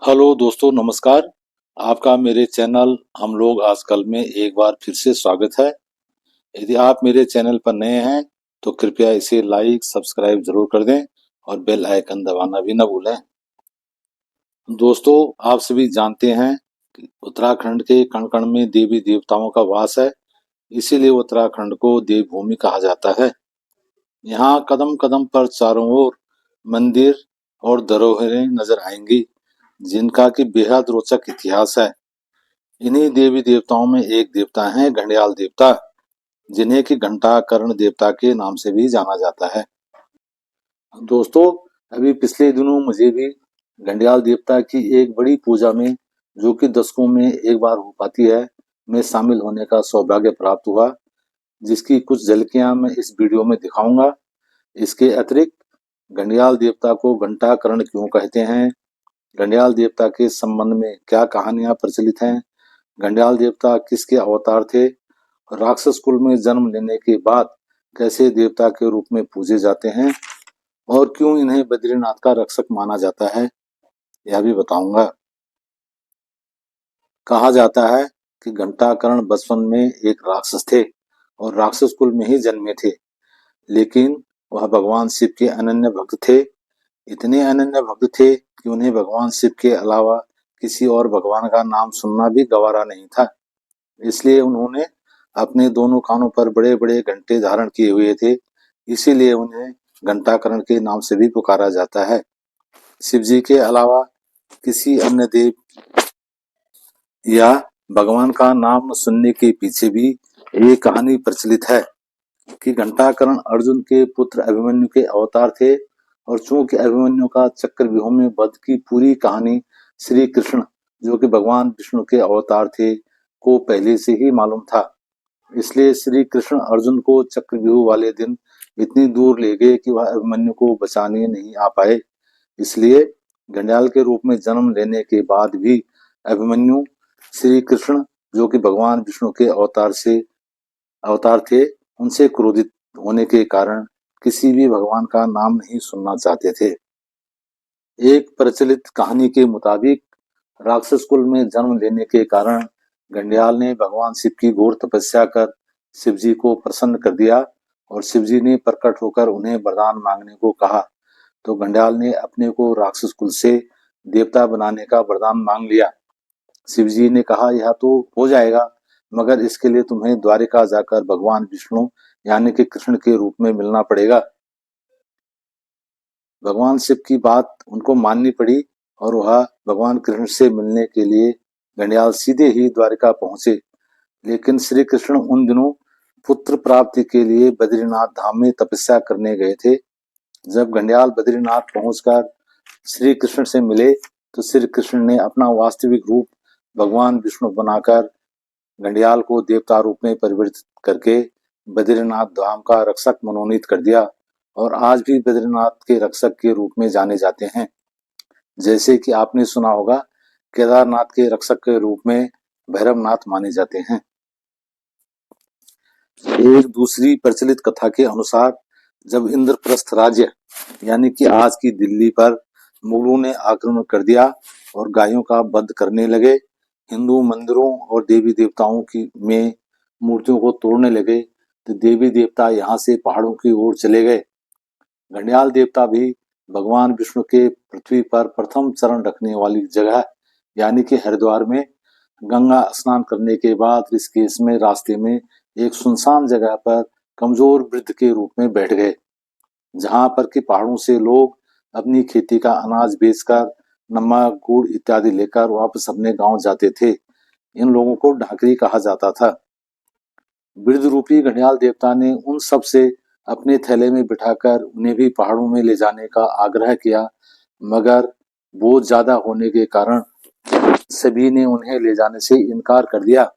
Hello दोस्तों, नमस्कार। आपका मेरे चैनल हम लोग आजकल में एक बार फिर से स्वागत है। यदि आप मेरे चैनल पर नए हैं तो कृपया इसे लाइक सब्सक्राइब जरूर कर दें और बेल आइकन दबाना भी न भूलें। दोस्तों, आप सभी जानते हैं कि उत्तराखंड के कण कण में देवी देवताओं का वास है। इसीलिए उत्तराखंड को देवभूमि कहा जाता है। यहाँ कदम कदम पर चारों ओर मंदिर और धरोहरें नजर आएंगी, जिनका की बेहद रोचक इतिहास है। इन्हीं देवी देवताओं में एक देवता है घड़ियाल देवता, जिन्हें कि घंटा कर्ण देवता के नाम से भी जाना जाता है। दोस्तों, अभी पिछले दिनों मुझे भी घड़ियाल देवता की एक बड़ी पूजा में, जो कि दशकों में एक बार हो पाती है, में शामिल होने का सौभाग्य प्राप्त हुआ, जिसकी कुछ झलकियां मैं इस वीडियो में दिखाऊंगा। इसके अतिरिक्त घड़ियाल देवता को घंटा कर्ण क्यों कहते हैं, घड़ियाल देवता के संबंध में क्या कहानियां प्रचलित हैं, घड़ियाल देवता किसके अवतार थे, राक्षस कुल में जन्म लेने के बाद कैसे देवता के रूप में पूजे जाते हैं और क्यों इन्हें बद्रीनाथ का रक्षक माना जाता है, यह भी बताऊंगा। कहा जाता है कि घंटाकर्ण बचपन में एक राक्षस थे और राक्षस कुल में ही जन्मे थे, लेकिन वह भगवान शिव के अनन्य भक्त थे। इतने अनन्य भक्त थे कि उन्हें भगवान शिव के अलावा किसी और भगवान का नाम सुनना भी गवारा नहीं था। इसलिए उन्होंने अपने दोनों कानों पर बड़े बड़े घंटे धारण किए हुए थे। इसीलिए उन्हें घंटाकर्ण के नाम से भी पुकारा जाता है। शिव जी के अलावा किसी अन्य देव या भगवान का नाम सुनने के पीछे भी ये कहानी प्रचलित है कि घंटाकर्ण अर्जुन के पुत्र अभिमन्यु के अवतार थे, और चूंकि अभिमन्यु का चक्रव्यूह में वध की पूरी कहानी श्री कृष्ण, जो कि भगवान विष्णु के अवतार थे, को पहले से ही मालूम था, इसलिए श्री कृष्ण अर्जुन को चक्रव्यूह वाले दिन इतनी दूर ले गए कि वह अभिमन्यु को बचाने नहीं आ पाए। इसलिए घड़ियाल के रूप में जन्म लेने के बाद भी अभिमन्यु श्री कृष्ण, जो कि भगवान विष्णु के अवतार थे, उनसे क्रोधित होने के कारण किसी भी भगवान का नाम नहीं सुनना चाहते थे। एक प्रचलित कहानी के मुताबिक राक्षस कुल में जन्म लेने के कारण घड़ियाल ने भगवान शिव की घोर तपस्या कर शिव जी को प्रसन्न कर दिया, और शिव जी ने प्रकट होकर उन्हें वरदान मांगने को कहा। तो घड़ियाल ने अपने को राक्षस कुल से देवता बनाने का वरदान मांग लिया। शिव जी ने कहा, यह तो हो जाएगा, मगर इसके लिए तुम्हें द्वारिका जाकर भगवान विष्णु यानी कि कृष्ण के रूप में मिलना पड़ेगा। भगवान शिव की बात उनको माननी पड़ी और वह भगवान कृष्ण से मिलने के लिए घड़ियाल सीधे ही द्वारिका पहुंचे। लेकिन श्री कृष्ण उन दिनों पुत्र प्राप्ति के लिए बद्रीनाथ धाम में तपस्या करने गए थे। जब घड़ियाल बद्रीनाथ पहुंचकर श्री कृष्ण से मिले तो श्री कृष्ण ने अपना वास्तविक रूप भगवान विष्णु बनाकर घड़ियाल को देवता रूप में परिवर्तित करके बद्रीनाथ धाम का रक्षक मनोनीत कर दिया, और आज भी बद्रीनाथ के रक्षक के रूप में जाने जाते हैं। जैसे कि आपने सुना होगा, केदारनाथ के रक्षक के रूप में भैरवनाथ माने जाते हैं। एक दूसरी प्रचलित कथा के अनुसार जब इंद्रप्रस्थ राज्य यानी कि आज की दिल्ली पर मुगलों ने आक्रमण कर दिया और गायों का वध करने लगे, हिंदू मंदिरों और देवी देवताओं की में मूर्तियों को तोड़ने लगे, तो देवी देवता यहाँ से पहाड़ों की ओर चले गए। घड़ियाल देवता भी भगवान विष्णु के पृथ्वी पर प्रथम चरण रखने वाली जगह यानी कि हरिद्वार में गंगा स्नान करने के बाद ऋषिकेश में रास्ते में एक सुनसान जगह पर कमजोर वृद्ध के रूप में बैठ गए, जहां पर कि पहाड़ों से लोग अपनी खेती का अनाज बेचकर नमक गुड़ इत्यादि लेकर वापस अपने गांव जाते थे। इन लोगों को ढाकरी कहा जाता था। वृद्ध रूपी घड़ियाल देवता ने उन सब से अपने थैले में बिठाकर उन्हें भी पहाड़ों में ले जाने का आग्रह किया, मगर बोझ ज्यादा होने के कारण सभी ने उन्हें ले जाने से इनकार कर दिया।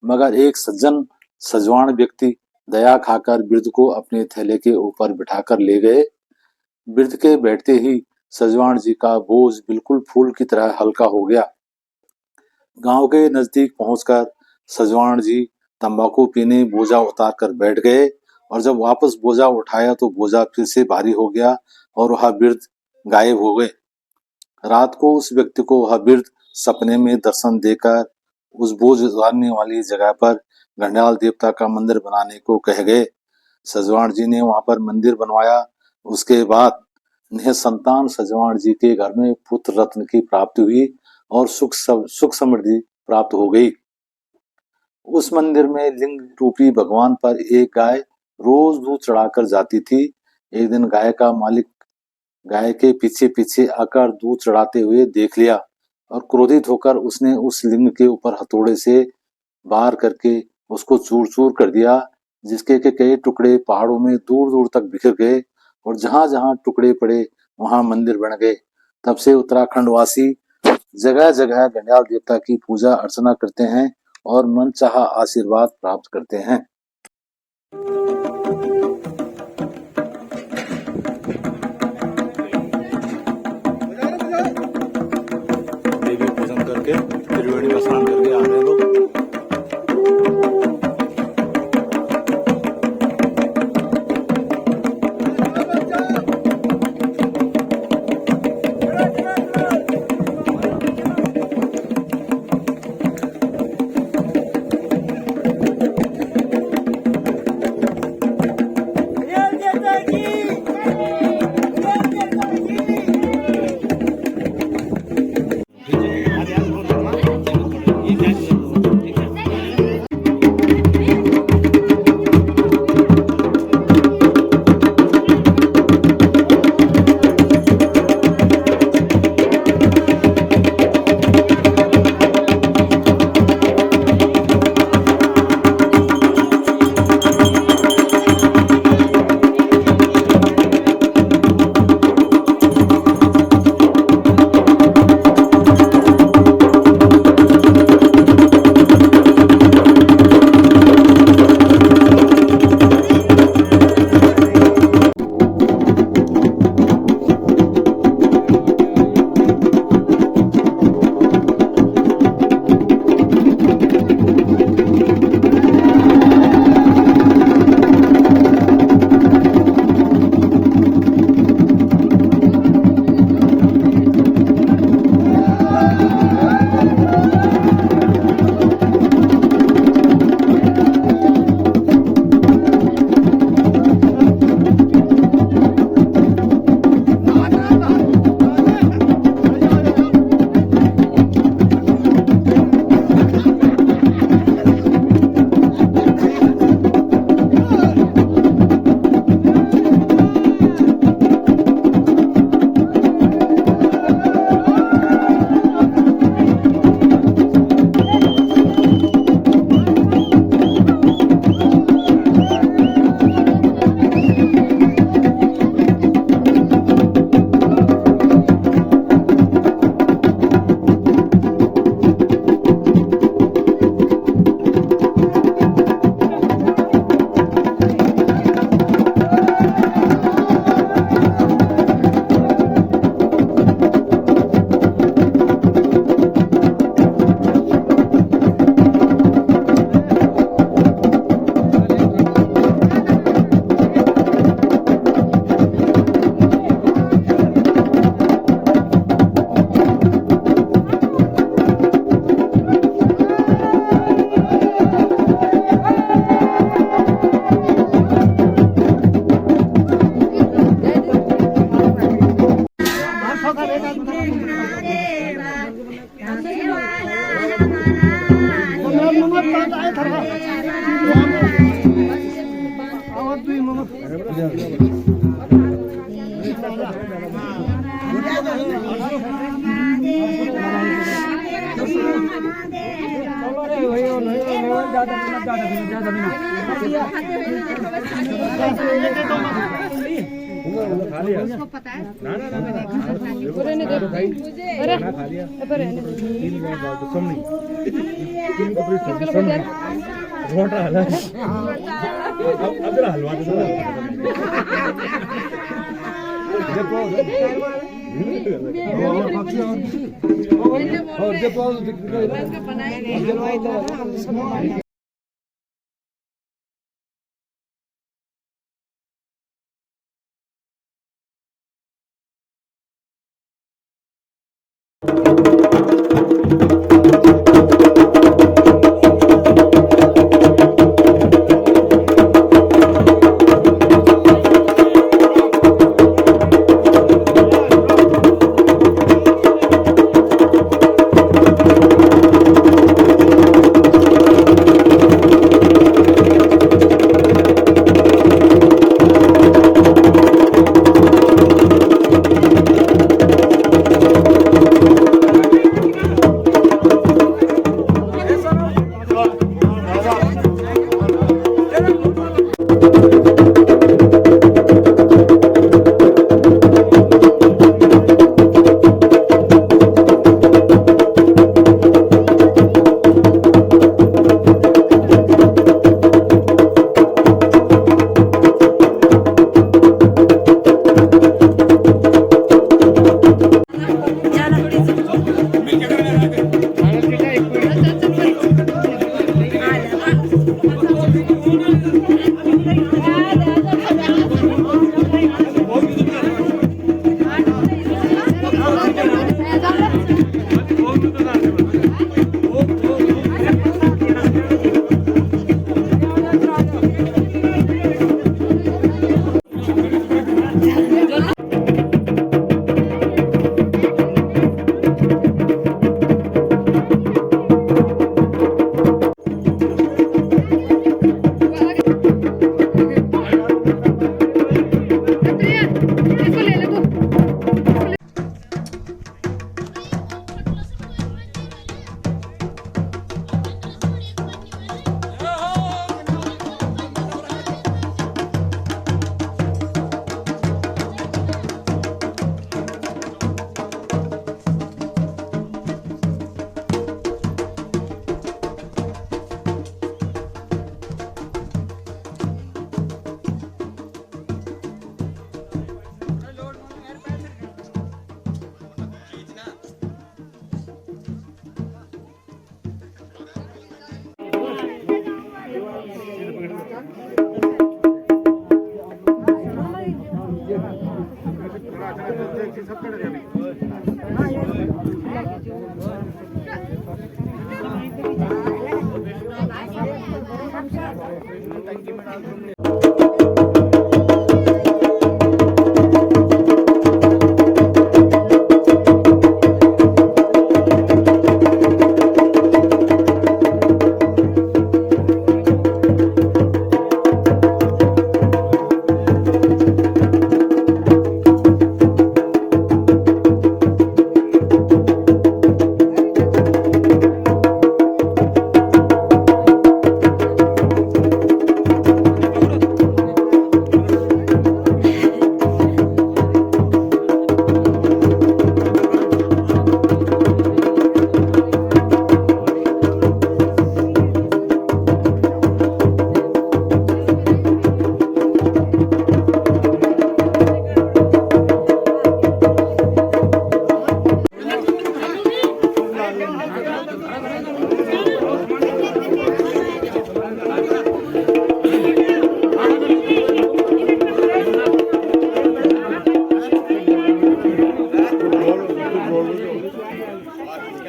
मगर एक सज्जन सजवान व्यक्ति दया खाकर वृद्ध को अपने थैले के ऊपर बिठाकर ले गए। वृद्ध के बैठते ही सजवान जी का बोझ बिल्कुल फूल की तरह हल्का हो गया। गांव के नजदीक पहुंचकर सजवान जी तंबाकू पीने बोझा उतार कर बैठ गए, और जब वापस बोझा उठाया तो बोझा फिर से भारी हो गया और वह वृद्ध गायब हो गए। रात को उस व्यक्ति को वह बिरध सपने में दर्शन देकर उस बोझ उतारने वाली जगह पर घड़ियाल देवता का मंदिर बनाने को कह गए। सजवाण जी ने वहां पर मंदिर बनवाया। उसके बाद निसंतान सजवाण जी के घर में पुत्र रत्न की प्राप्ति हुई और सुख समृद्धि प्राप्त हो गई। उस मंदिर में लिंग रूपी भगवान पर एक गाय रोज दूध चढ़ाकर जाती थी। एक दिन गाय का मालिक गाय के पीछे पीछे आकर दूध चढ़ाते हुए देख लिया और क्रोधित होकर उसने उस लिंग के ऊपर हथौड़े से वार करके उसको चूर चूर कर दिया, जिसके के कई टुकड़े पहाड़ों में दूर दूर तक बिखर गए और जहां जहां टुकड़े पड़े वहां मंदिर बन गए। तब से उत्तराखंड वासी जगह जगह घड़ियाल देवता की पूजा अर्चना करते हैं और मनचाहा आशीर्वाद प्राप्त करते हैं। देवी पूजन करके त्रिवेणी में स्नान करके आ रहे लोग। उसको पता है ना ना ना रहने दे अरे पर रहने दे समनी तीन को पूरी समनी रोटा हला अब जरा हलवा दे और जब बनाए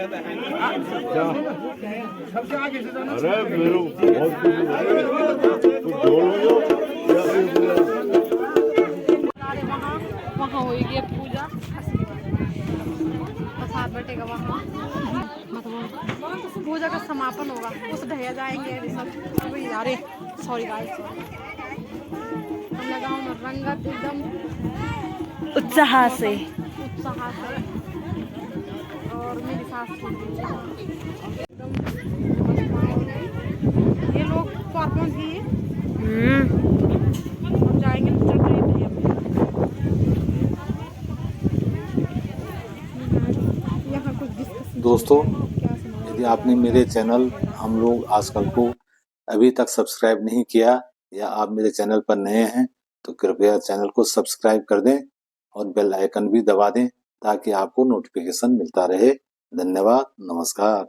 अरे मेरे बहुत कुछ बोलो वहाँ होगी अब पूजा, प्रसाद बटेगा वहाँ, मतलब पूजा का समापन होगा, उस ढैया जाएंगे अभी सब। अभी अरे सॉरी गाइस, हम लगाओ में रंगत एकदम उत्साह से। और मेरी सास एकदम ये लोग परफॉर्मेंस की हम जाएंगे तो चल रही है। यहाँ कुछ डिस्कशन दोस्तों, क्या सुना यदि आपने मेरे चैनल हम लोग आजकल को अभी तक सब्सक्राइब नहीं किया या आप मेरे चैनल पर नए हैं तो कृपया चैनल को सब्सक्राइब कर दें और बेल आइकन भी दबा दें ताकि आपको नोटिफिकेशन मिलता रहे। धन्यवाद, नमस्कार।